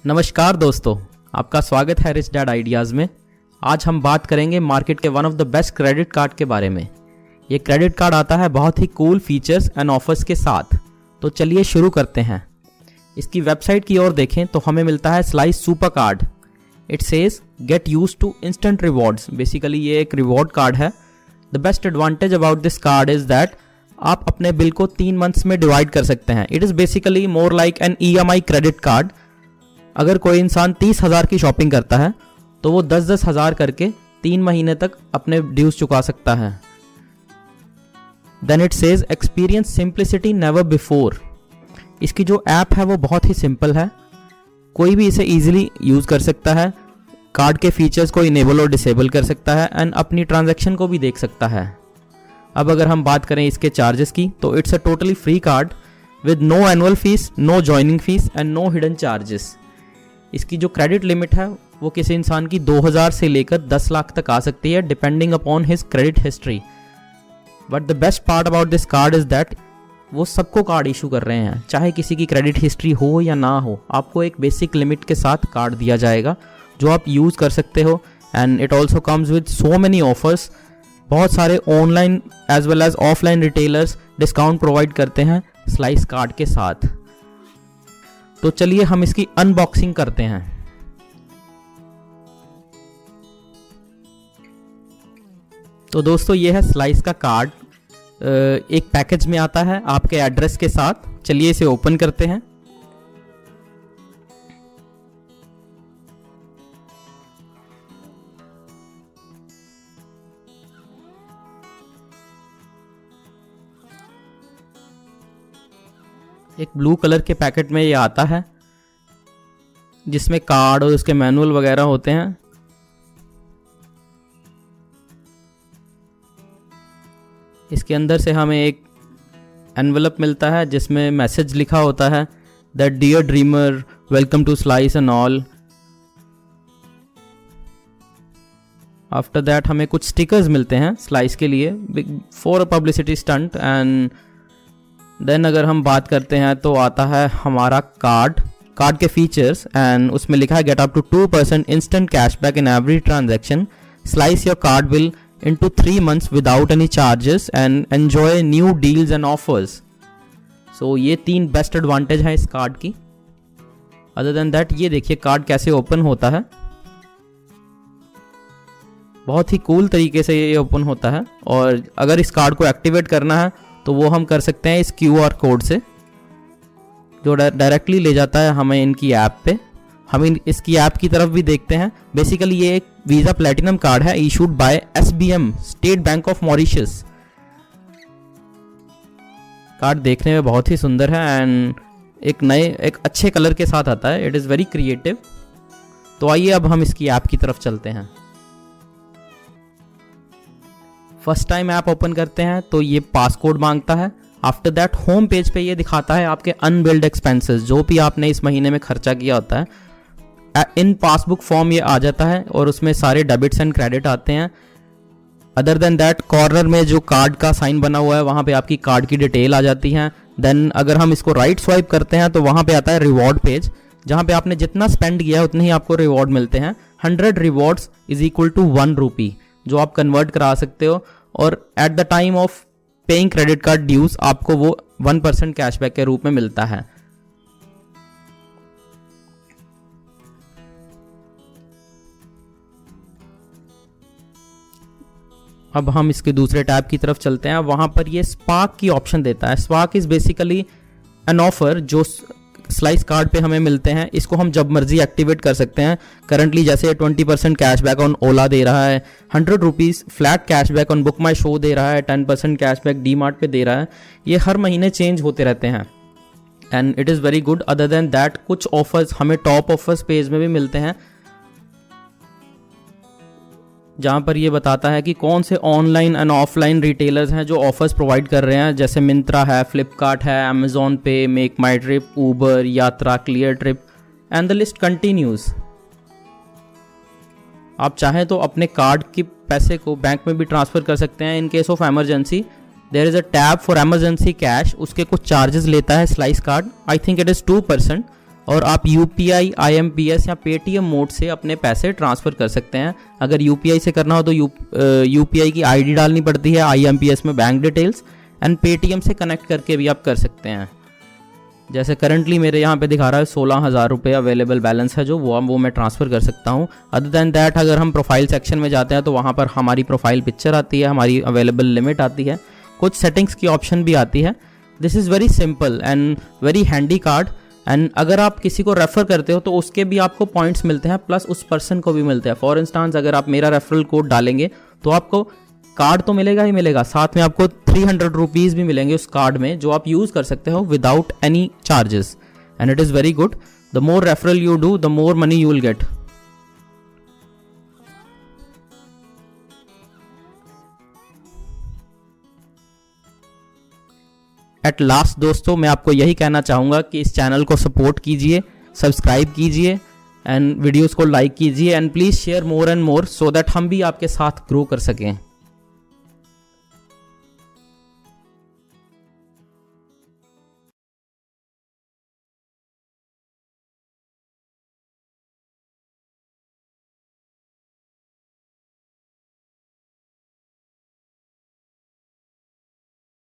नमस्कार दोस्तों, आपका स्वागत है रिच डैड आइडियाज़ में। आज हम बात करेंगे मार्केट के one of the best credit card के बारे में। ये क्रेडिट कार्ड आता है बहुत ही कूल फीचर्स एंड ऑफर्स के साथ। तो चलिए शुरू करते हैं। इसकी वेबसाइट की ओर देखें तो हमें मिलता है Slice super card. It says get use to instant rewards. Basically ये एक रिवॉर्ड कार्ड है। The best advantage about this card is that आप अपने बिल को 3 मंथ्स में डिवाइड कर सकते हैं। It is basically more like an EMI credit card. अगर कोई इंसान 30,000 की शॉपिंग करता है तो वो 10-10 हज़ार करके 3 महीने तक अपने ड्यूज चुका सकता है। Then it says experience simplicity never before. इसकी जो ऐप है वो बहुत ही सिंपल है, कोई भी इसे इजीली यूज़ कर सकता है। कार्ड के फीचर्स को इनेबल और डिसेबल कर सकता है एंड अपनी ट्रांजैक्शन को भी देख सकता है। अब अगर हम बात करें इसके चार्जेस की तो it's a totally free card with no annual fees, no joining fees and no hidden charges. इसकी जो क्रेडिट लिमिट है वो किसी इंसान की 2,000 से लेकर 10 लाख तक आ सकती है depending upon his credit history. But the best part about this card is that वो सबको कार्ड इशू कर रहे हैं, चाहे किसी की क्रेडिट हिस्ट्री हो या ना हो। आपको एक बेसिक लिमिट के साथ कार्ड दिया जाएगा जो आप यूज़ कर सकते हो। And it also comes with so many offers. बहुत सारे online as well as offline retailers discount provide करते हैं स्लाइस कार्ड के साथ। तो चलिए हम इसकी अनबॉक्सिंग करते हैं। तो दोस्तों ये है स्लाइस का कार्ड। एक पैकेज में आता है आपके एड्रेस के साथ। चलिए इसे ओपन करते हैं। एक ब्लू कलर के पैकेट में ये आता है जिसमें कार्ड और उसके मैनुअल वगैरह होते हैं। इसके अंदर से हमें एक एनवेलप मिलता है जिसमें मैसेज लिखा होता है that dear dreamer welcome to Slice and all. After that हमें कुछ स्टिकर्स मिलते हैं स्लाइस के लिए for a publicity stunt. And then अगर हम बात करते हैं तो आता है हमारा कार्ड के फीचर्स एंड उसमें लिखा है get up to 2% instant cashback in every transaction, Slice your card bill into 3 months without any charges and enjoy new deals and offers. So ये 3 बेस्ट एडवांटेज हैं इस कार्ड की। अदर देन दैट ये देखिए card कैसे open होता है। बहुत ही कूल तरीके से ये ओपन होता है। और अगर इस कार्ड को एक्टिवेट करना है तो वो हम कर सकते हैं इस QR कोड से, जो डायरेक्टली ले जाता है हमें इनकी ऐप पे। हम इसकी ऐप की तरफ भी देखते हैं। बेसिकली ये एक वीज़ा प्लेटिनम कार्ड है issued by SBM, state bank of Mauritius. Card देखने में बहुत ही सुंदर है एंड एक अच्छे कलर के साथ आता है। It is very creative. तो आइए अब हम इसकी ऐप की तरफ चलते हैं। फर्स्ट टाइम ऐप ओपन करते हैं तो ये पासकोड मांगता है। आफ्टर दैट होम पेज पे ये दिखाता है आपके अनबिल्ड एक्सपेंसेस, जो भी आपने इस महीने में खर्चा किया होता है। इन पासबुक फॉर्म ये आ जाता है और उसमें सारे डेबिट्स एंड क्रेडिट आते हैं। अदर देन दैट कॉर्नर में जो कार्ड का साइन बना हुआ है वहाँ पे आपकी कार्ड की डिटेल आ जाती है। देन अगर हम इसको राइट स्वाइप करते हैं तो वहाँ पे आता है रिवॉर्ड पेज, जहाँ पे आपने जितना स्पेंड किया है उतने ही आपको रिवॉर्ड मिलते हैं। 100 rewards is equal to 1 rupee, जो आप कन्वर्ट करा सकते हो। और at the time of paying credit card dues आपको वो 1% कैशबैक के रूप में मिलता है। अब हम इसके दूसरे टैब की तरफ चलते हैं। वहाँ पर ये स्पार्क की ऑप्शन देता है। Spark is basically an offer जो स्लाइस कार्ड पे हमें मिलते हैं। इसको हम जब मर्जी एक्टिवेट कर सकते हैं। करंटली जैसे 20% कैशबैक ऑन ओला दे रहा है, 100 rupees flat cashback on Book My Show दे रहा है, 10% कैशबैक डीमार्ट पे दे रहा है। ये हर महीने चेंज होते रहते हैं and it is very good. Other than that कुछ ऑफर्स हमें टॉप ऑफर्स पेज में भी मिलते हैं, जहाँ पर ये बताता है कि कौन से ऑनलाइन एंड ऑफलाइन रिटेलर्स हैं जो ऑफर्स प्रोवाइड कर रहे हैं। जैसे मिंत्रा है, फ्लिपकार्ट है, अमेजॉन पे, मेक माई ट्रिप, ऊबर, यात्रा, clear trip and the list continues. आप चाहें तो अपने कार्ड के पैसे को बैंक में भी ट्रांसफ़र कर सकते हैं in case of emergency. There is a tab for emergency cash, उसके कुछ चार्जेस लेता है Slice card. I think it is 2%। और आप UPI, IMPS या पेटीएम मोड से अपने पैसे ट्रांसफ़र कर सकते हैं। अगर UPI से करना हो तो UPI की ID डालनी पड़ती है, IMPS में बैंक डिटेल्स, एंड पेटीएम से कनेक्ट करके भी आप कर सकते हैं। जैसे करंटली मेरे यहाँ पे दिखा रहा है 16,000 रुपये अवेलेबल बैलेंस है जो वो मैं ट्रांसफ़र कर सकता हूँ। अदर दैन दैट अगर हम प्रोफाइल सेक्शन में जाते हैं तो वहाँ पर हमारी प्रोफाइल पिक्चर आती है, हमारी अवेलेबल लिमिट आती है, कुछ सेटिंग्स की ऑप्शन भी आती है। This is very simple and very handy card. And अगर आप किसी को रेफ़र करते हो तो उसके भी आपको पॉइंट्स मिलते हैं, प्लस उस पर्सन को भी मिलते हैं। फॉर इंस्टांस अगर आप मेरा रेफरल कोड डालेंगे तो आपको कार्ड तो मिलेगा ही मिलेगा, साथ में आपको 300 रुपीज़ भी मिलेंगे उस कार्ड में, जो आप यूज़ कर सकते हो without any charges. And it is very good. The more referral you do the more money you will get. At last दोस्तों, मैं आपको यही कहना चाहूँगा कि इस चैनल को सपोर्ट कीजिए, सब्सक्राइब कीजिए एंड वीडियोस को लाइक कीजिए, and please share more and more so that हम भी आपके साथ ग्रो कर सकें।